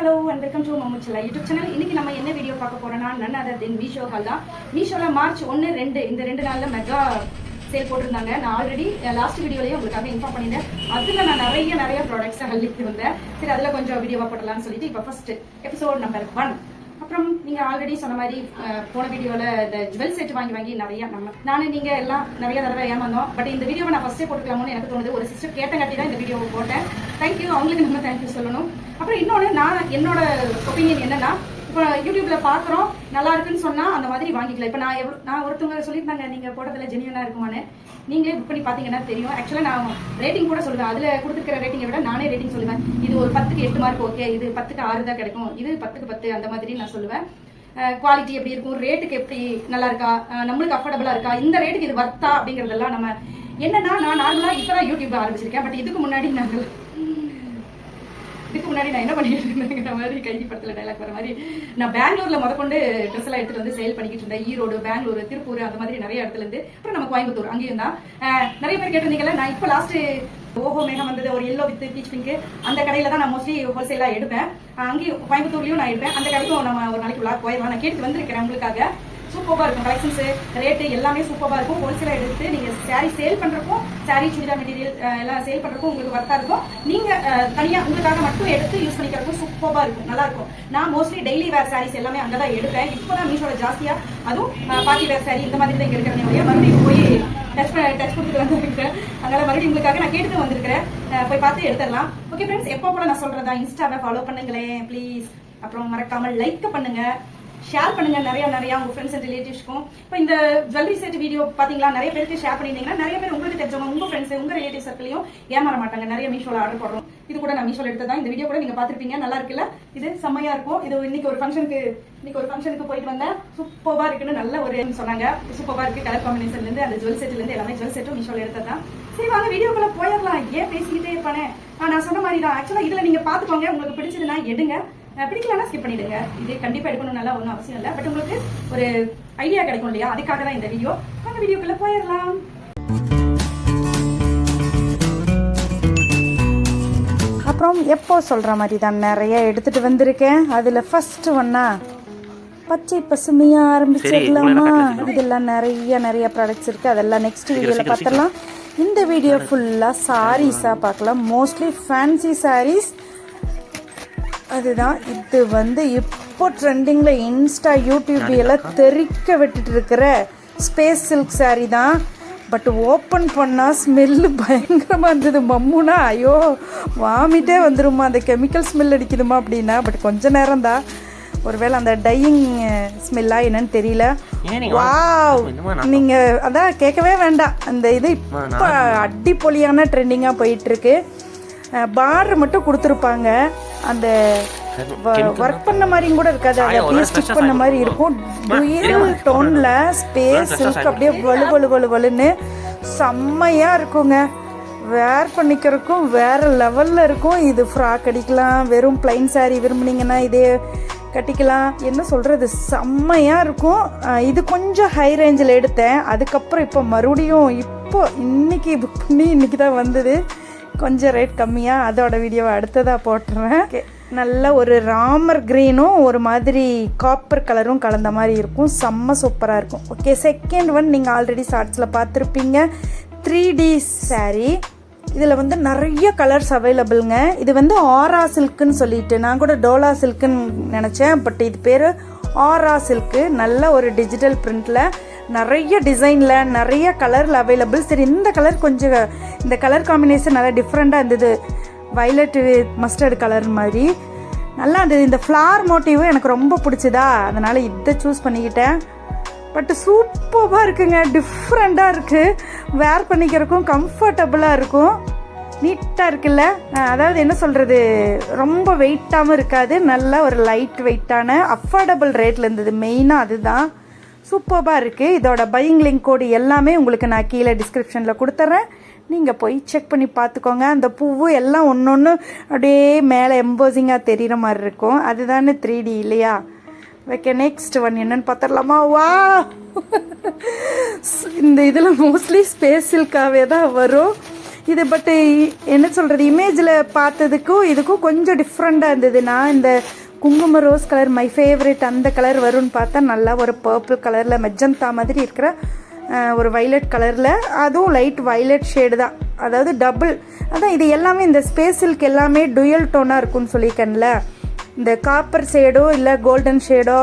Hello and welcome to மம்முச்சலா YouTube channel. இன்னைக்கு நம்ம என்ன வீடியோ பார்க்க போறோம்னா none other than Meesho haul தான். மீஷோல மார்ச் 1, 2 இந்த 2 நாள்ல மெகா சேல் போட்டிருந்தாங்க. நான் ஆல்ரெடி லாஸ்ட் வீடியோலயே உங்களுக்காக இன்ஃபார்ம் பண்ணியிருந்தேன். அதில் நான் நிறைய ப்ராடக்ட்ஸ் அள்ளிட்டு வந்தேன். சரி அதில் கொஞ்சம் வீடியோவாக போடலாம்னு சொல்லிட்டு இப்போ ஃபர்ஸ்ட் எபிசோட் நம்பர் 1. அப்புறம் நீங்க ஆல்ரெடி சொன்ன மாதிரி போன வீடியோல இந்த ஜுவல் செட் வாங்கி நிறைய நானும் நீங்க எல்லாம் நிறைய தடவை ஏமாந்தோம். பட் இந்த வீடியோவை நான் ஃபர்ஸ்டே போட்டுக்கலாமோன்னு எனக்கு தோணுது. ஒரு சிஸ்டர் கேட்டங்காட்டி தான் இந்த வீடியோவை போட்டேன். தேங்க்யூ, அவங்களுக்கு நம்ம தேங்க்யூ சொல்லணும். அப்புறம் இன்னொன்று நான் என்னோட ஒப்பீனியன் என்னன்னா, இப்போ யூடியூப்ல பாக்குறோம் நல்லா இருக்குன்னு சொன்னா அந்த மாதிரி வாங்கிக்கலாம். இப்போ நான் ஒருத்தவங்க சொல்லியிருந்தாங்க நீங்க போட்டதுல ஜெனியூனா இருக்குமான்னு. நீங்களே புக் பண்ணி பாத்தீங்கன்னா தெரியும். ஆக்சுவலா நான் ரேட்டிங் கூட சொல்லுவேன். அதுல கொடுத்துருக்கிற ரேட்டிங்கை விட நானே ரேட்டிங் சொல்லுவேன். இது ஒரு 10க்கு 8 மார்க் ஓகே, இது 10க்கு 6 தான் கிடைக்கும், இது 10க்கு 10 அந்த மாதிரி நான் சொல்லுவேன். குவாலிட்டி எப்படி இருக்கும், ரேட்டுக்கு எப்படி நல்லா இருக்கா, நம்மளுக்கு அஃபோர்டபுளா இருக்கா, இந்த ரேட்டுக்கு இது வர்த்தா அப்படிங்கறதெல்லாம் நம்ம என்னன்னா, நான் நார்மலா இப்பதான் யூடியூப் ஆரம்பிச்சிருக்கேன். பட் இதுக்கு முன்னாடி நான் என்ன பண்ணிட்டு இருந்தேங்கிற மாதிரி கைதி படத்துல டைலாக் வர மாதிரி நான் பெங்களூர்ல முதற்கொண்டு ட்ரெஸ் எல்லாம் எடுத்துட்டு வந்து சேல் பண்ணிக்கிட்டு இருந்தேன். ஈரோடு, பெங்களூர், திருப்பூர் அந்த மாதிரி நிறைய இடத்துல இருந்து. அப்புறம் நம்ம கோயம்புத்தூர் அங்கேயும் தான் நிறைய பேர் கேட்டிருந்தீங்கல்ல. நான் இப்போ லாஸ்ட் ஓஹோ மேகம் வந்தது ஒரு எல்லோ வித் பீச் பிங்க் அந்த கடையில தான் நான் மோஸ்ட்லி ஹோல்சேலா எடுப்பேன். அங்கேயும் கோயம்புத்தூர்லயும் நான் எடுப்பேன். அந்த கடைக்கும் நம்ம ஒரு நாளைக்கு விழா போயிடலாம். நான் கேட்டு வந்திருக்கிறேன் உங்களுக்காக. சூப்பராக இருக்கும் கலெக்ஷன்ஸ், ரேட்டு எல்லாமே சூப்பராக இருக்கும். ஹோல்சேலாக எடுத்து நீங்கள் சாரீ சேல் பண்ணுறப்போ, சாரீ சுடிதார் மெட்டீரியல் எல்லாம் சேல் பண்ணுறப்போ உங்களுக்கு வர்த்தா இருக்கும். நீங்கள் தனியாக உங்களுக்காக மட்டும் எடுத்து யூஸ் பண்ணிக்கிறப்போ சூப்பராக இருக்கும், நல்லா இருக்கும். நான் மோஸ்ட்லி டெய்லி வேர் சாரீஸ் எல்லாமே அங்கே தான் எடுப்பேன். இப்போ தான் மீஷோட ஜாஸ்தியாக அதுவும் பார்ட்டி வேர் சாரீ இந்த மாதிரி தான் இங்கே இருக்கிற மறுபடியும் போய் டச் கொடுத்துட்டு வந்துருக்கேன். அதனால் மறுபடியும் உங்களுக்காக நான் கேட்டு வந்திருக்கிறேன். போய் பார்த்து எடுத்துடலாம். ஓகே ஃப்ரெண்ட்ஸ், எப்போ கூட நான் சொல்கிறதா இன்ஸ்டாவை ஃபாலோ பண்ணுங்களேன் ப்ளீஸ். அப்புறம் மறக்காமல் லைக் பண்ணுங்க, ஷேர் பண்ணுங்க நிறைய உங்க ஃப்ரெண்ட்ஸ் அண்ட் ரிலேட்டிவ்ஸ்க்கும். இப்போ இந்த ஜுவல்லரி செட் வீடியோ பாத்தீங்களா, நிறைய பேருக்கு ஷேர் பண்ணிருந்தீங்கன்னா நிறைய பேர் உங்களுக்கு தெரிஞ்சவங்க, உங்க ஃப்ரெண்ட்ஸ், உங்க ரிலேட்டிவ் சர்க்கிளையும் ஏமாற மாட்டாங்க. நிறைய மீஷோல ஆர்டர் போடுறோம். இது கூட நான் மீஷோல எடுத்ததான். இந்த வீடியோ கூட நீங்க பாத்துருப்பீங்க. நல்லா இருக்குல்ல, இது செம்மையா இருக்கும். இது இன்னைக்கு ஒரு ஃபங்க்ஷனுக்கு போயிட்டு வந்தேன். சூப்பரா இருக்குன்னு நல்ல ஒரு சொன்னாங்க. சூப்பரா இருக்கு, கலர் காம்பினேஷன்ல இருந்து அந்த ஜுவல் செட்ல இருந்து எல்லாமே ஜுவல் செட்டும் மீஷோல எடுத்ததான். சரி வாங்க வீடியோக்குள்ள போயிடலாம். ஏன் பேசிக்கிட்டே இருப்பானே, நான் சொன்ன மாதிரி தான். ஆக்சுவலா இதுல நீங்க பாத்துக்கோங்க, உங்களுக்கு பிடிச்சதுன்னா எடுங்க, பிடிக்கலன்னா ஸ்கிப் பண்ணிடுங்க. இது கண்டிப்பா எடுக்கணும் நல்லா ஒன்றும் அவசியம் இல்லை. பட் உங்களுக்கு ஒரு ஐடியா கிடைக்கும் இல்லையா, அதுக்காக தான் இந்த வீடியோ. அந்த வீடியோக்குள்ள போயிடலாம். அப்புறம் எப்போ சொல்கிற மாதிரி தான் நிறைய எடுத்துகிட்டு வந்திருக்கேன். அதில் ஃபர்ஸ்ட் ஒன்னா பச்சை பசுமையாக ஆரம்பிச்சிடலாமா. இதெல்லாம் நிறைய ப்ராடக்ட்ஸ் இருக்குது. அதெல்லாம் நெக்ஸ்ட் வீடியோவில் பார்த்துடலாம். இந்த வீடியோ ஃபுல்லாக சாரீஸாக பார்க்கலாம். மோஸ்ட்லி ஃபேன்சி சாரீஸ் அதுதான். இது இப்போ ட்ரெண்டிங்கில் இன்ஸ்டா யூடியூப் எல்லாம் தெறிக்க விட்டுட்டு இருக்கிற ஸ்பேஸ் சில்க் சாரீ தான். பட் ஓப்பன் பண்ணால் ஸ்மெல்லு பயங்கரமாக இருந்தது. மம்முனா ஐயோ வாமிட்டே வந்துடுமா, அந்த கெமிக்கல் ஸ்மெல் அடிக்குதுமா அப்படின்னா. பட் கொஞ்ச நேரம் தான், ஒருவேளை அந்த டையிங் ஸ்மெல்லா என்னன்னு தெரியல. வாவ், நீங்கள் அதான் கேட்கவே வேண்டாம். அந்த இது இப்போ அடிப்பொலியான ட்ரெண்டிங்காக போயிட்டுருக்கு. பார்டர் மட்டும் கொடுத்துருப்பாங்க. அந்த ஒர்க் பண்ண மாதிரியும் கூட இருக்காது, அதை அப்படியே ஸ்டிச் பண்ண மாதிரி இருக்கும். டூயல் டோன்ல ஸ்பேஸ் சில்க் அப்படியே வலுன்னு செம்மையாக இருக்குங்க. வேர் பண்ணிக்கிறதுக்கும் வேற லெவலில் இருக்கும். இது ஃப்ராக் அடிக்கலாம், வெறும் பிளைன் சாரீ விரும்புனீங்கன்னா இதே கட்டிக்கலாம். என்ன சொல்கிறது, செம்மையாக இருக்கும். இது கொஞ்சம் ஹை ரேஞ்சில் எடுத்தேன். அதுக்கப்புறம் இப்போ மறுபடியும் இன்னைக்கு புக் பண்ணி இன்னைக்கு தான் வந்தது. கொஞ்சம் ரேட் கம்மியாக, அதோட வீடியோவை அடுத்ததாக போட்டுறேன். நல்ல ஒரு ராமர் க்ரீனும் ஒரு மாதிரி காப்பர் கலரும் கலந்த மாதிரி இருக்கும். செம்ம சூப்பராக இருக்கும். ஓகே, செகண்ட் ஒன் நீங்கள் ஆல்ரெடி ஷார்ட்ஸில் பார்த்துருப்பீங்க. 3D சாரீ. இதில் நிறைய கலர்ஸ் அவைலபிள்ங்க. இது ஆரா சில்க்குன்னு சொல்லிட்டு, நான் கூட டோலா சில்க்குன்னு நினச்சேன். பட் இது பேர் ஆரா சில்க்கு. நல்ல ஒரு டிஜிட்டல் பிரிண்டில் நிறைய டிசைனில் நிறைய கலரில் அவைலபிள். சரி, இந்த கலர் காம்பினேஷன் நல்லா டிஃப்ரெண்ட்டாக இருந்தது. வயலட் மஸ்டர்டு கலர் மாதிரி நல்லா இருந்தது. இந்த ஃப்ளார் மோட்டிவும் எனக்கு ரொம்ப பிடிச்சதா, அதனால் இதை சூஸ் பண்ணிக்கிட்டேன். பட் சூப்பராக இருக்குங்க, டிஃப்ரெண்ட்டாக இருக்குது. வேர் பண்ணிக்கிறதுக்கும் கம்ஃபர்டபுளாக இருக்கும், நீட்டாக இருக்குல்ல. அதாவது என்ன சொல்கிறது, ரொம்ப வெயிட்டாகவும் இருக்காது. நல்ல ஒரு லைட் வெயிட்டான அஃபோர்டபுள் ரேட்டில் இருந்தது. மெயினாக அதுதான். சூப்பராக இருக்குது. இதோட பையிங் லிங்க் கோடு எல்லாமே உங்களுக்கு நான் கீழே டிஸ்கிரிப்ஷனில் கொடுத்துட்றேன். நீங்கள் போய் செக் பண்ணி பார்த்துக்கோங்க. அந்த பூவு எல்லாம் ஒன்று அப்படியே மேலே எம்போசிங்காக தெரிகிற மாதிரி இருக்கும். அதுதானே 3D இல்லையா. ஓகே, நெக்ஸ்ட் ஒன் என்னன்னு பார்த்துடலாமா. வா, இந்த இதில் மோஸ்ட்லி ஸ்பேஸ் சில்காகவே தான் வரும். இது பட்டு என்ன சொல்கிறது, இமேஜில் பார்த்ததுக்கும் இதுக்கும் கொஞ்சம் டிஃப்ரெண்ட்டாக இருந்தது. நான் இந்த குங்கும ரோஸ் கலர் மை ஃபேவரட் அந்த கலர் வரும்னு பார்த்தா நல்லா ஒரு பர்பிள் கலரில் மெஜந்தா மாதிரி இருக்கிற ஒரு வைலட் கலரில், அதுவும் லைட் வைலட் ஷேடு தான், அதாவது டபுள். அதான் இது எல்லாமே இந்த ஸ்பேஸ் சில்க் எல்லாமே டுயல் டோனாக இருக்கும்னு சொல்லியிருக்கேன்ல. இந்த காப்பர் ஷேடோ இல்லை கோல்டன் ஷேடோ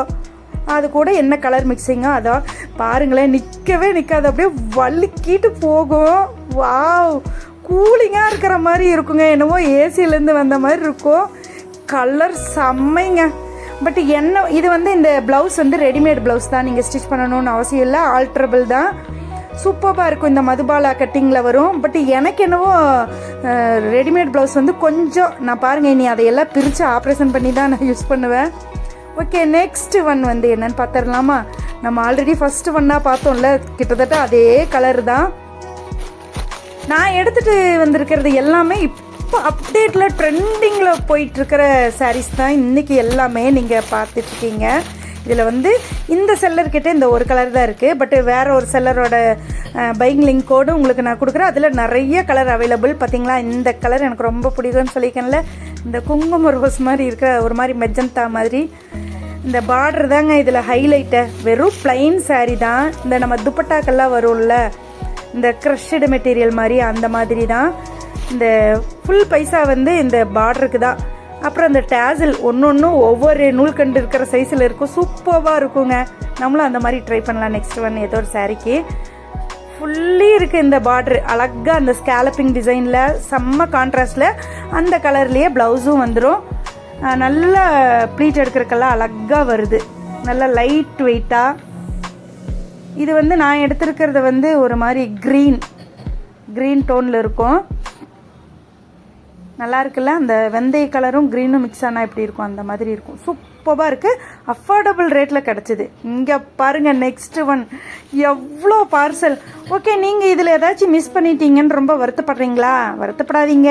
அது கூட என்ன கலர் மிக்சிங்கோ அதான் பாருங்களேன், நிற்கவே நிற்காது, அப்படியே வலிக்கிட்டு போகும். வாவ், கூலிங்காக இருக்கிற மாதிரி இருக்குங்க, என்னவோ ஏசியிலேருந்து வந்த மாதிரி இருக்கும். கலர் செம்மைங்க. பட் என்ன இது வந்து இந்த ப்ளவுஸ் வந்து ரெடிமேட் ப்ளவுஸ் தான், நீங்கள் ஸ்டிச் பண்ணணும்னு அவசியம் இல்லை, ஆல்ட்ரபிள் தான். சூப்பராக இருக்கும், இந்த மதுபாலா கட்டிங்கில் வரும். பட் எனக்கு என்னவோ ரெடிமேட் ப்ளவுஸ் வந்து கொஞ்சம், நான் பாருங்கள் இனி அதையெல்லாம் பிரித்து ஆப்ரேஷன் பண்ணி தான் நான் யூஸ் பண்ணுவேன். ஓகே, நெக்ஸ்ட் ஒன் வந்து என்னன்னு பார்த்துடலாமா? நம்ம ஆல்ரெடி ஃபஸ்ட்டு ஒன்னாக பார்த்தோம்ல, கிட்டத்தட்ட அதே கலர் தான். நான் எடுத்துகிட்டு வந்திருக்கிறது எல்லாமே இப்போ அப்டேட்டில் ட்ரெண்டிங்கில் போயிட்டுருக்கிற சாரீஸ் தான் இன்றைக்கி எல்லாமே நீங்கள் பார்த்துட்ருக்கீங்க. இதில் வந்து இந்த செல்லர்கிட்ட இந்த ஒரு கலர் தான் இருக்குது. பட் வேறு ஒரு செல்லரோட பையிங் லிங்க் கோடு உங்களுக்கு நான் கொடுக்குறேன். அதில் நிறைய கலர் அவைலபிள். பார்த்தீங்களா, இந்த கலர் எனக்கு ரொம்ப பிடிக்கும்னு சொல்லியிருக்கேன்ல, இந்த குங்கும ரோஸ் மாதிரி இருக்கிற ஒரு மாதிரி மெஜந்தா மாதிரி. இந்த பார்டர் தாங்க இதில் ஹைலைட்டு. வெறும் பிளைன் சாரீ தான். இந்த நம்ம துப்பட்டாக்கெல்லாம் வரும்ல, இந்த க்ரஷ்டு மெட்டீரியல் மாதிரி அந்த மாதிரி தான். இந்த ஃபுல் பைசா வந்து இந்த பார்டருக்கு தான். அப்புறம் அந்த டேசில் ஒன்று ஒவ்வொரு நூல்கண்டு இருக்கிற சைஸில் இருக்கும். சூப்பராக இருக்குங்க. நம்மளும் அந்த மாதிரி ட்ரை பண்ணலாம். நெக்ஸ்ட் ஒன் ஏதோ ஒரு சாரீக்கு ஃபுல்லி இருக்குது இந்த பார்டர். அழகாக அந்த ஸ்கேலப்பிங் டிசைனில் செம்ம கான்ட்ராஸ்டில் அந்த கலர்லேயே ப்ளவுஸும் வந்துடும். நல்லா ப்ளீட் எடுக்கிறக்கெல்லாம் அழகாக வருது, நல்லா லைட் வெயிட்டாக. இது வந்து நான் எடுத்துருக்கிறது வந்து ஒரு மாதிரி க்ரீன் டோனில் இருக்கும். நல்லா இருக்குல்ல, அந்த வெந்தய கலரும் க்ரீனும் மிக்ஸ் ஆனால் எப்படி இருக்கும் அந்த மாதிரி இருக்கும். சூப்பராக இருக்குது, அஃபோர்டபுள் ரேட்டில் கிடச்சிது. இங்கே பாருங்கள், நெக்ஸ்ட் ஒன் எவ்வளோ பார்சல். ஓகே, நீங்கள் இதில் ஏதாச்சும் மிஸ் பண்ணிட்டீங்கன்னு ரொம்ப வருத்தப்படுறீங்களா? வருத்தப்படாதீங்க.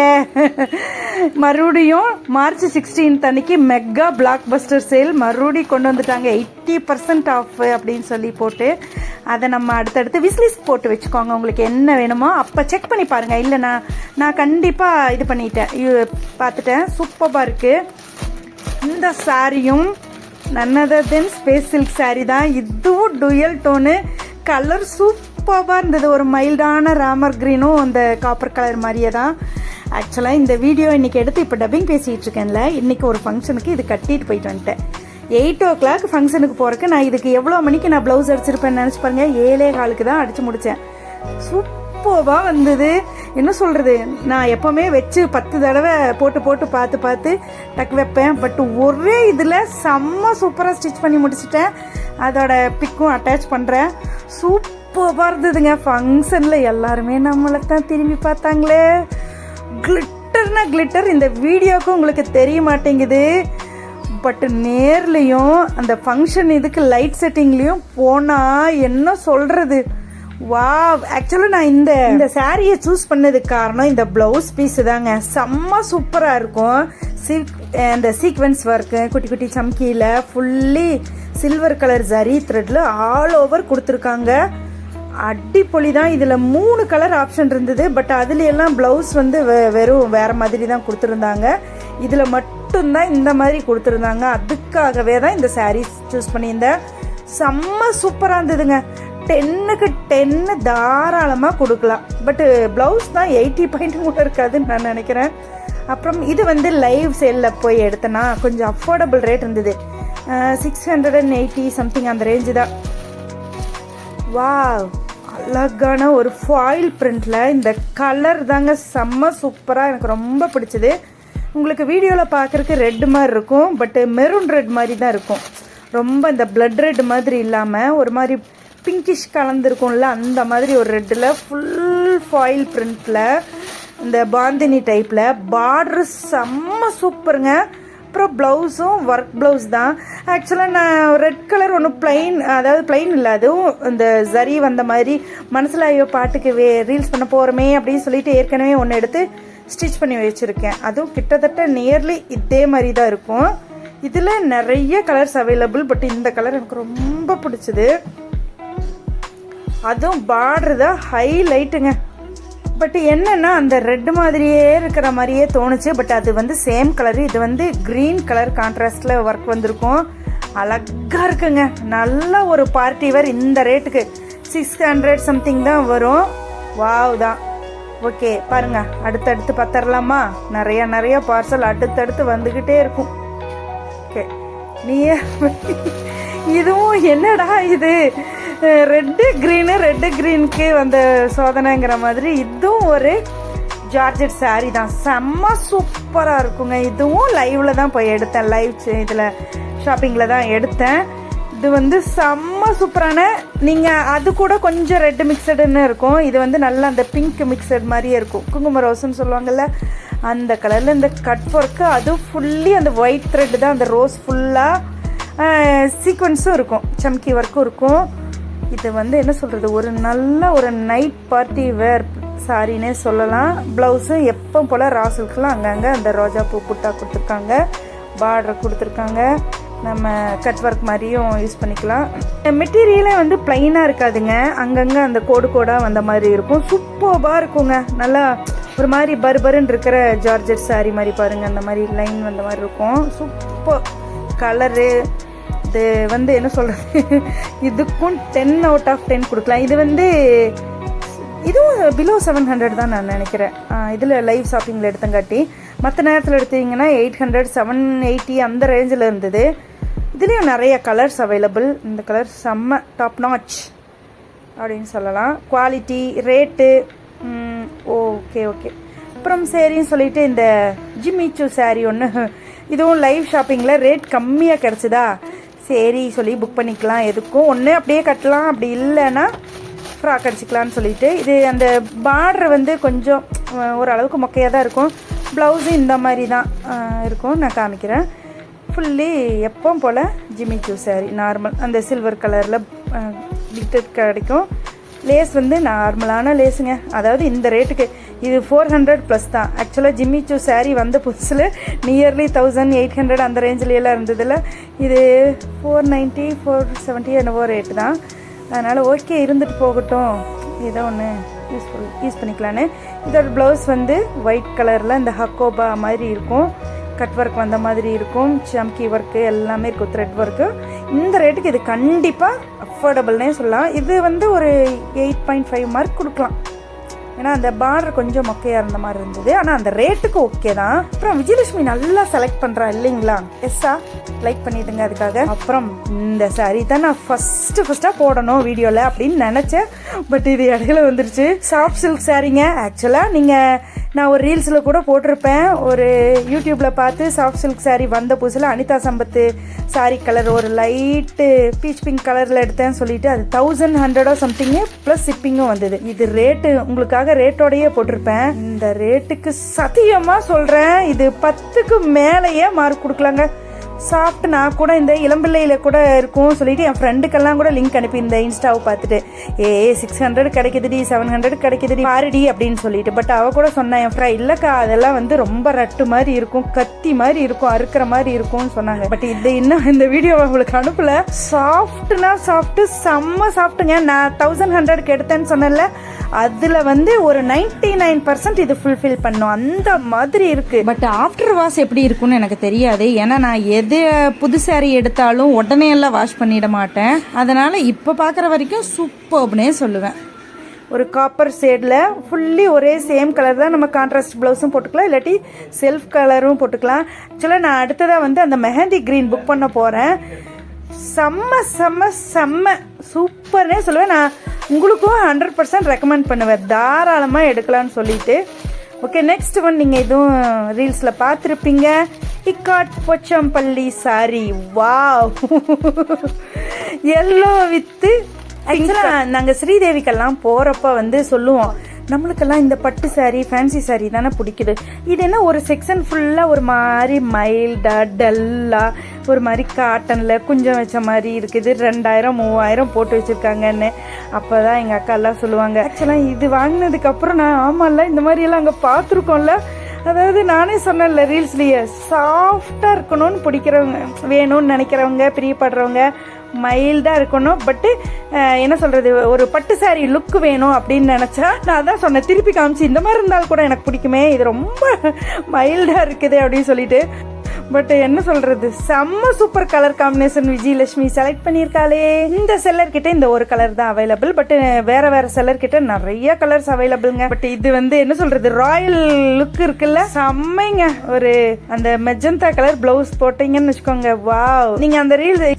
மறுபடியும் மார்ச் 16 அன்னைக்கு மெகா பிளாக் பஸ்டர் சேல் மறுபடியும் கொண்டு வந்துட்டாங்க. 80% ஆஃப் அப்படின்னு சொல்லி போட்டு அதை நம்ம அடுத்தடுத்து விஸ்லிஸ்ட் போட்டு வச்சுக்கோங்க. உங்களுக்கு என்ன வேணுமோ அப்போ செக் பண்ணி பாருங்கள். இல்லை நான் கண்டிப்பாக இது பண்ணிட்டேன், பார்த்துட்டேன். சூப்பராக இருக்குது. இந்த சாரியும் none other than space silk sari தான். இதுவும் டுயல் டோனு, கலர் சூப்பராக இருந்தது. ஒரு மைல்டான ராமர் க்ரீனும் அந்த காப்பர் கலர் மாதிரியே தான். ஆக்சுவலாக இந்த வீடியோ இன்றைக்கி எடுத்து இப்போ டப்பிங் பேசிகிட்டு இருக்கேன்ல, இன்றைக்கி ஒரு ஃபங்க்ஷனுக்கு இது கட்டிட்டு போயிட்டு வந்துட்டேன். 8 o'clock ஃபங்க்ஷனுக்கு போகிறக்கு நான் இதுக்கு எவ்வளோ மணிக்கு நான் ப்ளவுஸ் அடிச்சிருப்பேன்னு நினச்சி பாருங்கள். 7:15 தான் அடித்து முடித்தேன். சூப்பராக வந்தது. என்ன சொல்கிறது, நான் எப்போவுமே வச்சு 10 தடவை போட்டு பார்த்து டக் வைப்பேன். பட் ஒரே இதில் செம்ம சூப்பராக ஸ்டிச் பண்ணி முடிச்சிட்டேன். அதோட பிக்கும் அட்டாச் பண்ணுறேன். சூப்பராக இருந்ததுங்க. ஃபங்க்ஷனில் எல்லாருமே நம்மளை தான் திரும்பி பார்த்தாங்களே. கிளிட்டர்னா கிளிட்டர். இந்த வீடியோவுக்கும் உங்களுக்கு தெரிய மாட்டேங்குது, பட் நேர்லேயும் அந்த ஃபங்க்ஷன் இதுக்கு லைட் செட்டிங்லேயும் போனால் என்ன சொல்கிறது. வா, ஆக்சுவலாக நான் இந்த சாரியை சூஸ் பண்ணதுக்கு காரணம் இந்த ப்ளவுஸ் பீஸு தாங்க. செம்ம சூப்பராக இருக்கும். அந்த சீக்வென்ஸ் ஒர்க்கு குட்டி குட்டி சம்கியில் ஃபுல்லி சில்வர் கலர் ஜரி த்ரெட்டில் ஆல் ஓவர் கொடுத்துருக்காங்க. அடிப்பொலி தான். இதில் 3 கலர் ஆப்ஷன் இருந்தது. பட் அதுலையெல்லாம் ப்ளவுஸ் வந்து வெறும் வேறு மாதிரி தான் கொடுத்துருந்தாங்க. இதில் மட்டும்தான் இந்த மாதிரி கொடுத்துருந்தாங்க. அதுக்காகவே தான் இந்த சாரீஸ் சூஸ் பண்ணியிருந்தேன். செம்ம சூப்பராக இருந்ததுங்க. 10க்கு 10 தாராளமாக கொடுக்கலாம். பட்டு ப்ளவுஸ் தான் 80 பாயிண்ட் கூட இருக்காதுன்னு நான் நினைக்கிறேன். அப்புறம் இது வந்து லைவ் சேலில் போய் எடுத்தேன்னா கொஞ்சம் அஃபோர்டபுள் ரேட் இருந்தது. 680 சம்திங் அந்த ரேஞ்சு தான். வா, அழகான ஒரு ஃபாயில் பிரிண்டில் இந்த கலர் தாங்க செம்ம சூப்பராக, எனக்கு ரொம்ப பிடிச்சது. உங்களுக்கு வீடியோவில் பார்க்குறக்கு ரெட் மாதிரி இருக்கும், பட்டு மெரூன் ரெட் மாதிரி தான் இருக்கும். ரொம்ப இந்த பிளட் ரெட் மாதிரி இல்லாமல் ஒரு மாதிரி பிங்கிஷ் கலந்துருக்கும்ல, அந்த மாதிரி ஒரு ரெட்டில் ஃபுல் ஃபாயில் பிரிண்டில் இந்த பாந்தினி டைப்பில் பார்டரு செம்ம சூப்பருங்க. அப்புறம் ப்ளவுஸும் ஒர்க் ப்ளவுஸ் தான். ஆக்சுவலாக நான் ரெட் கலர் ஒன்று பிளைன், அதாவது பிளைன் இல்லை, அதுவும் இந்த ஜரி வந்த மாதிரி மனசில் ஐயோ பாட்டுக்கு ரீல்ஸ் பண்ண போகிறோமே அப்படின்னு சொல்லிட்டு ஏற்கனவே ஒன்று எடுத்து ஸ்டிச் பண்ணி வச்சுருக்கேன். அதுவும் கிட்டத்தட்ட நியர்லி இதே மாதிரி தான் இருக்கும். இதில் நிறைய கலர்ஸ் அவைலபிள். பட் இந்த கலர் எனக்கு ரொம்ப பிடிச்சது. அதுவும் பார்டர் தான் ஹைலைட்டுங்க. பட் என்னன்னா அந்த ரெட் மாதிரியே இருக்கிற மாதிரியே தோணுச்சு. பட் அது வந்து சேம் கலரு. இது வந்து க்ரீன் கலர் கான்ட்ராஸ்டில் ஒர்க் வந்திருக்கும். அழகாக இருக்குங்க. நல்ல ஒரு பார்ட்டி வேர். இந்த ரேட்டுக்கு 600 சம்திங் தான் வரும். வாவ் தான். ஓகே பாருங்க, அடுத்தடுத்து பத்தரலாமா? நிறைய பார்சல் அடுத்தடுத்து வந்துக்கிட்டே இருக்கும். ஓகே, நீயே இதுவும் என்னடா இது ரெட்டு க்ரீனுக்கு வந்த சோதனைங்கிற மாதிரி. இதுவும் ஒரு ஜார்ஜெட் சாரீ தான். செம்ம சூப்பராக இருக்குங்க. இதுவும் லைவ்ல தான் போய் எடுத்தேன். லைவ் இதில் ஷாப்பிங்கில் தான் எடுத்தேன். இது வந்து செம்ம சூப்பரான, நீங்கள் அது கூட கொஞ்சம் ரெட் மிக்சடுன்னு இருக்கும். இது வந்து நல்லா அந்த பிங்க் மிக்சட் மாதிரியே இருக்கும். குங்கும ரோஸ்ன்னு சொல்லுவாங்கள்ல, அந்த கலரில் இந்த கட் ஒர்க்கு. அதுவும் ஃபுல்லி அந்த ஒயிட் த்ரெட் தான். அந்த ரோஸ் ஃபுல்லாக சீக்வன்ஸும் இருக்கும், சம்கி ஒர்க்கும் இருக்கும். இது வந்து என்ன சொல்கிறது, ஒரு நல்ல ஒரு நைட் பார்ட்டி வேர் சாரின்னே சொல்லலாம். ப்ளவுஸும் எப்போ போல் ராசில்கெலாம் அங்கங்கே அந்த ரோஜா பூ புட்டா கொடுத்துருக்காங்க. பார்டர் கொடுத்துருக்காங்க. நம்ம கட் ஒர்க் மாதிரியும் யூஸ் பண்ணிக்கலாம். மெட்டீரியலே வந்து பிளைனாக இருக்காதுங்க. அங்கங்கே அந்த கோடாக வந்த மாதிரி இருக்கும். சூப்பராக இருக்குங்க. நல்லா ஒரு மாதிரி பர்பருன்னு இருக்கிற ஜார்ஜெட் சாரீ மாதிரி பாருங்கள். அந்த மாதிரி லைன் வந்த மாதிரி இருக்கும். Super colour. இது வந்து என்ன சொல்கிறது, இதுக்கும் 10 out of 10 கொடுக்கலாம். இது வந்து இதுவும் பிலோ 700 தான் நான் நினைக்கிறேன். இதில் லைவ் ஷாப்பிங்கில் எடுத்தங்காட்டி. மற்ற நேரத்தில் எடுத்தீங்கன்னா 800 780 அந்த ரேஞ்சில் இருந்தது. இதுலேயும் நிறைய கலர்ஸ் அவைலபிள். இந்த கலர் செம்ம டாப் நாச் அப்படின்னு சொல்லலாம். Quality rate okay. அப்புறம் சரின்னு சொல்லிட்டு இந்த ஜிம்மிச்சு சாரீ ஒன்று, இதுவும் லைவ் ஷாப்பிங்கில் ரேட் கம்மியாக கிடச்சிதா, சரி சொல்லி புக் பண்ணிக்கலாம். எதுக்கும் ஒன்று அப்படியே கட்டலாம், அப்படி இல்லைன்னா ஃப்ராக் அடிச்சிக்கலான்னு சொல்லிட்டு. இது அந்த பார்டர் வந்து கொஞ்சம் ஓரளவுக்கு மொக்கையாக தான் இருக்கும். ப்ளவுஸும் இந்த மாதிரி தான் இருக்கும். நான் காமிக்கிறேன். ஃபுல்லி எப்போ போல் ஜிம்மிச்சு சாரீ நார்மல் அந்த சில்வர் கலரில் கிளிட்டர் கிடைக்கும். லேஸ் வந்து நார்மலான லேஸுங்க. அதாவது இந்த ரேட்டுக்கு இது 400+ தான். ஆக்சுவலாக ஜிம்மிச்சு சாரீ வந்த புதுசில் நியர்லி 1800 அந்த ரேஞ்சிலெல்லாம் இருந்ததில்ல. இது 490 470 என்னவோ ரேட்டு தான். அதனால் ஓகே, இருந்துட்டு போகட்டும், ஏதோ ஒன்று யூஸ் பண்ணிக்கலான்னு. இதோட ப்ளவுஸ் வந்து ஒயிட் கலரில் இந்த ஹக்கோபா மாதிரி இருக்கும். கட் ஒர்க் வந்த மாதிரி இருக்கும். சம்கி ஒர்க்கு எல்லாமே இருக்கும், த்ரெட் ஒர்க்கு. இந்த ரேட்டுக்கு இது கண்டிப்பாக அஃபோர்டபுள்னே சொல்லலாம். இது வந்து ஒரு 8.5 மார்க் கொடுக்கலாம். ஏன்னா அந்த பார்டர் கொஞ்சம் மொக்கையாக இருந்த மாதிரி இருந்தது. ஆனால் அந்த ரேட்டுக்கு ஓகே தான். அப்புறம் விஜயலட்சுமி நல்லா செலக்ட் பண்ணுறா இல்லைங்களா? எஸ்ஸா லைக் பண்ணிடுங்க அதுக்காக. அப்புறம் இந்த சாரீ தான் நான் ஃபஸ்ட்டாக போடணும் வீடியோவில் அப்படின்னு நினச்சேன். பட் இது இடையில வந்துருச்சு. சாஃப்ட் சில்க் சாரீங்க. ஆக்சுவலாக நான் ஒரு ரீல்ஸில் கூட போட்டிருப்பேன். ஒரு யூடியூப்பில் பார்த்து சாஃப்ட் சில்க் சாரீ வந்த புதுசில் அனிதா சம்பத்து சாரீ கலர் ஒரு லைட்டு பீச் பிங்க் கலரில் எடுத்தேன்னு சொல்லிட்டு அது 1100 சம்திங்கு ப்ளஸ் ஷிப்பிங்கும் வந்தது. இது ரேட்டு உங்களுக்காக ரேட்டோடையே போட்டிருப்பேன். இந்த ரேட்டுக்கு சத்தியமாக சொல்கிறேன், இது 10க்கு மேலேயே மார்க் கொடுக்கலாங்க. சாப்பிட்டு நான் கூட இந்த இளம்பிள்ளையில் கூட இருக்கும் சொல்லிட்டு என் ஃப்ரெண்டுக்கெல்லாம் கூட லிங்க் அனுப்பியிருந்தேன் இன்ஸ்டாவை பார்த்துட்டு. 600 கிடைக்குதுடி 700 கிடைக்குதுடி பாருடி அப்படின்னு சொல்லிட்டு. பட் அவள் கூட சொன்னேன் என் ஃப்ரெண்ட், இல்லைக்கா அதெல்லாம் வந்து ரொம்ப ரட்டு மாதிரி இருக்கும், கத்தி மாதிரி இருக்கும், அறுக்கிற மாதிரி இருக்கும்னு சொன்னாங்க. பட் இது இன்னும் இந்த வீடியோவை அவங்களுக்கு அனுப்பல. சாஃப்ட்னா சாஃப்ட்டு, செம்ம சாஃப்ட்டுங்க. நான் 1100க்கு எடுத்தேன்னு சொன்னேன்ல, அதில் வந்து ஒரு 99% இது ஃபுல்ஃபில் பண்ணும் அந்த மாதிரி இருக்குது. பட் ஆஃப்டர் வாஷ் எப்படி இருக்குன்னு எனக்கு தெரியாது. ஏன்னா நான் எது புது சாரீ எடுத்தாலும் உடனே எல்லாம் வாஷ் பண்ணிட மாட்டேன். அதனால் இப்போ பார்க்குற வரைக்கும் சூப்பர்னே சொல்லுவேன். ஒரு காப்பர் ஷேடில் ஃபுல்லி ஒரே சேம் கலர் தான். நம்ம கான்ட்ராஸ்ட் ப்ளவுஸும் போட்டுக்கலாம், இல்லாட்டி செல்ஃப் கலரும் போட்டுக்கலாம். ஆக்சுவலாக நான் அடுத்ததாக வந்து அந்த மெஹந்தி க்ரீன் புக் பண்ண போகிறேன். செம்ம செம்ம செம்ம சூப்பர்னே சொல்லுவேன். நான் உங்களுக்கும் 100% ரெக்கமெண்ட் பண்ணுவேன், தாராளமாக எடுக்கலான்னு சொல்லிட்டு. ஓகே, நெக்ஸ்ட் ஒன் நீங்கள் எதுவும் ரீல்ஸில் பார்த்துருப்பீங்க. Ikat Pochampalli sorry. Wow, yellow with. ஆக்சுவலாக நாங்கள் ஸ்ரீதேவிக்கெல்லாம் போகிறப்ப வந்து சொல்லுவோம், நம்மளுக்கெல்லாம் இந்த பட்டு சாரீ ஃபேன்சி சாரீ தானே பிடிக்குது. இது என்ன ஒரு செக்ஷன் ஃபுல்லாக ஒரு மாதிரி மைல்டாக டல்லாக ஒரு மாதிரி காட்டனில் குஞ்சம் வச்ச மாதிரி இருக்குது, 2000 3000 போட்டு வச்சுருக்காங்கன்னு. அப்போ தான் எங்கள் அக்கா எல்லாம் சொல்லுவாங்க. ஆக்சுவலாக இது வாங்கினதுக்கப்புறம் நான் ஆமாம்ல இந்த மாதிரியெல்லாம் அங்கே பார்த்துருக்கோம்ல. அதாவது நானே சொன்னேன்ல ரீல்ஸ்லேயே, சாஃப்டாக இருக்கணும்னு பிடிக்கிறவங்க, வேணும்னு நினைக்கிறவங்க, பிரியப்படுறவங்க மைல்டாக இருக்கணும். பட்டு என்ன சொல்கிறது, ஒரு பட்டு சாரி லுக் வேணும் அப்படின்னு நினச்சா நான் அதான் சொன்னேன், திருப்பி காமிச்சு இந்த மாதிரி இருந்தால் கூட எனக்கு பிடிக்குமே, இது ரொம்ப மைல்டாக இருக்குது அப்படின்னு சொல்லிட்டு. பட் என்ன சொல்றது, செம்ம super colour combination Vijayalakshmi select பண்ணியிருக்காளே. இந்த செல்லர் கிட்ட இந்த ஒரு கலர் தான் அவைலபிள், பட் வேற வேற செல்லர் கிட்ட நிறைய கலர்ஸ் அவைலபிள்ங்க. பட் இது வந்து என்ன சொல்றது, ராயல் லுக் இருக்குல்ல, செம்மைங்க. ஒரு அந்த மெஜந்தா கலர் பிளவுஸ் போட்டீங்கன்னு வச்சுக்கோங்க, வாவ். நீங்க அந்த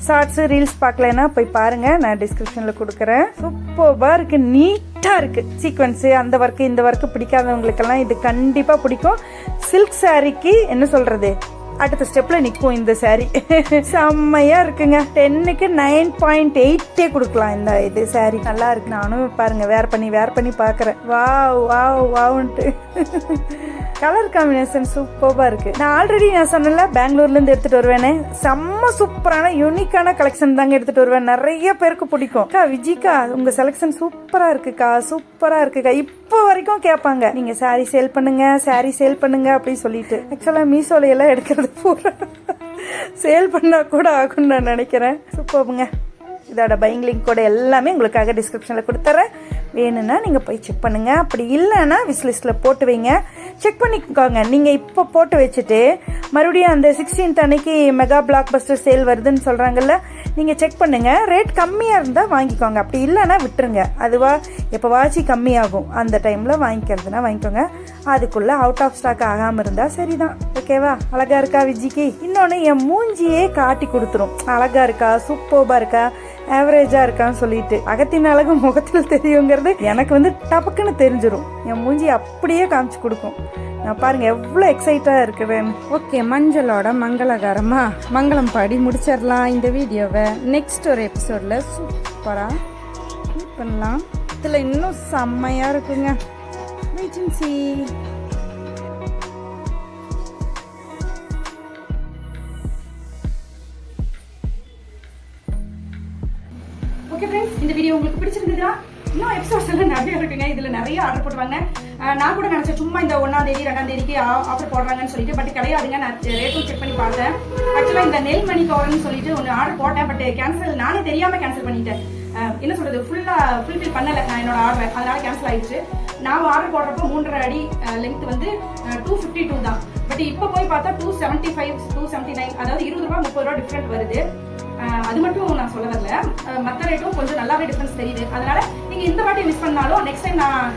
ஷார்ட்ஸ் ரீல்ஸ் பார்க்கலன்னா போய் பாருங்க, நான் டிஸ்கிரிப்ஷன்ல கொடுக்குறேன். சூப்பர்பா இருக்கு, நீட்டா இருக்கு. சீக்வன்ஸ் அந்த ஒர்க் இந்த ஒர்க் பிடிக்காதவங்களுக்கெல்லாம் இது கண்டிப்பா பிடிக்கும். சில்க் சாரிக்கு என்ன சொல்றது, அடுத்த ஸ்டெப்ல நிற்கும் இந்த சாரி. செம்மையா இருக்குங்க. 10க்கு 9.8 கொடுக்கலாம் இந்த இது சாரி. நல்லா இருக்கு. நானும் பாருங்க வேர் பண்ணி பாக்குறேன். வாவ் வாவ் வாவ்ன்ட்டு கலர் காம்பினேஷன் சூப்பர்பா இருக்கு. நான் ஆல்ரெடி நான் சொன்னல பெங்களூர்ல இருந்து எடுத்துட்டு வருவேனே, செம்ம சூப்பரான யூனிக்கான கலெக்ஷன் தாங்க எடுத்துட்டு வருவேன். நிறைய பேருக்கு பிடிக்கும். விஜிகா உங்க செலக்ஷன் சூப்பரா இருக்குக்கா, சூப்பரா இருக்குக்கா, இப்போ வரைக்கும் கேட்பாங்க, நீங்க சாரி சேல் பண்ணுங்க அப்படின்னு சொல்லிட்டு. ஆக்சுவலா மீசோல எல்லாம் எடுக்கிறது பூரா சேல் பண்ணா கூட ஆகும்னு நான் நினைக்கிறேன். சூப்பர்ங்க. இதோட பையிங் லிங்க் கூட எல்லாமே உங்களுக்காக டிஸ்கிரிப்ஷனில் கொடுத்துறேன். வேணும்னா நீங்கள் போய் செக் பண்ணுங்கள். அப்படி இல்லைன்னா விஸ்லிஸ்ட்டில் போட்டு வைங்க, செக் பண்ணிக்கோங்க. நீங்கள் இப்போ போட்டு வச்சுட்டு மறுபடியும் அந்த 16th அன்னைக்கு மெகா பிளாக் பஸ்டர் சேல் வருதுன்னு சொல்கிறாங்கல்ல, நீங்கள் செக் பண்ணுங்கள். ரேட் கம்மியாக இருந்தால் வாங்கிக்கோங்க, அப்படி இல்லைன்னா விட்டுருங்க. அதுவா எப்போவாச்சும் கம்மியாகும், அந்த டைமில் வாங்கிக்கிறதுனா வாங்கிக்கோங்க. அதுக்குள்ளே அவுட் ஆஃப் ஸ்டாக் ஆகாமல் இருந்தால் சரிதான். ஓகேவா? அழகா இருக்கா விஜிக்கு? இன்னொன்று என் மூஞ்சியே காட்டி கொடுத்துரும், அழகா இருக்கா, சூப்பர்பா இருக்கா, ஆவரேஜா இருக்கான்னு சொல்லிட்டு. அகத்தின் அழகு முகத்தில் தெரியுங்கிறது எனக்கு வந்து டபக்குன்னு தெரிஞ்சிடும். என் மூஞ்சி அப்படியே காமிச்சு கொடுக்கும். நான் பாருங்க எவ்வளோ எக்ஸைட்டா இருக்கிறேன்னு. ஓகே, மஞ்சளோட மங்களகரமா மங்களம் பாடி முடிச்சிடலாம் இந்த வீடியோவை. நெக்ஸ்ட் ஒரு எபிசோட்ல சூப்பரா பண்ணலாம். இதுல இன்னும் செம்மையா இருக்குங்க. Wait and see. Okay friends, இந்த வீடியோ உங்களுக்கு பிடிச்சிருந்ததா? இன்னும் எபிசோட்ஸ் எல்லாம் நிறைய இருக்குங்க. இதுல நிறைய ஆர்டர் போடுவாங்க. நான் கூட நினைச்சேன் சும்மா இந்த 1ஆம் தேதி 2ஆம் தேதிக்கு ஆஃபர் போடுறாங்கன்னு சொல்லிட்டு, பட் கிடையாதுங்க. நான் ரேட்டும் செக் பண்ணி பார்த்தேன். ஆக்சுவலா இந்த நெல்மணி கவர்னு சொல்லிட்டு ஒன்று ஆர்டர் போட்டேன், பட் கேன்சல், நானே தெரியாம கேன்சல் பண்ணிட்டேன். என்ன சொல்றது, ஃபுல்ஃபில் பண்ணல நான் என்னோட ஆர்டர், அதனால கேன்சல் ஆயிடுச்சு. நான் ஆர்டர் போடுறப்போ 3.5 அடி லென்த் வந்து 252 தான். பட் இப்போ போய் பார்த்தா 275, 279, அதாவது 20 ரூபா 30 ரூபா டிஃபரெண்ட் வருது. அது மட்டும் நான் சொல்ல வரல, மற்ற ரேட்டும் கொஞ்சம் நல்லாவே டிஃபரன்ஸ் தெரியுது. அதனால நீங்க இந்த வாட்டி மிஸ் பண்ணாலும் நெக்ஸ்ட் டைம் நான்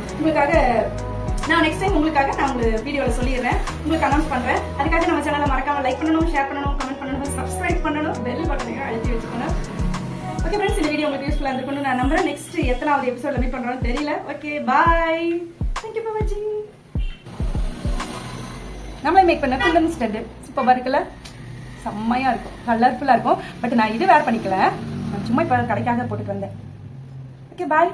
உங்களுக்கு வீடியோவில் சொல்லிடுறேன், உங்களுக்கு அனௌன்ஸ் பண்றேன். அதுக்காக நம்ம சேனலை மறக்காம லைக் பண்ணணும், ஷேர் பண்ணணும், கமெண்ட் பண்ணணும், சப்ஸ்கிரைப் பண்ணணும், பெல் பட்டனையும் அழுத்தி வச்சுக்கணும். ஓகே ஃப்ரெண்ட்ஸ், இந்த வீடியோ உங்களுக்கு யூஸ்ஃபுல்லாக இருக்குன்னு நான் நம்புறேன். நெக்ஸ்ட் எத்தனாவது எபிசோட்ல மீட் பண்றோம்னு தெரியல. ஓகே, பாய், தேங்க்யூ ஃபார் வாட்சிங். நம்மளே மேக் பண்ண குந்தன் ஸ்டட் சூப்பராக இருக்குல்ல, செம்மையா இருக்கும், கலர்ஃபுல்லா இருக்கும். பட் நான் இது வேர் பண்ணிக்கல, நான் சும்மா இப்போ கடைக்காக போட்டுட்டு வந்தேன். ஓகே, பாய்.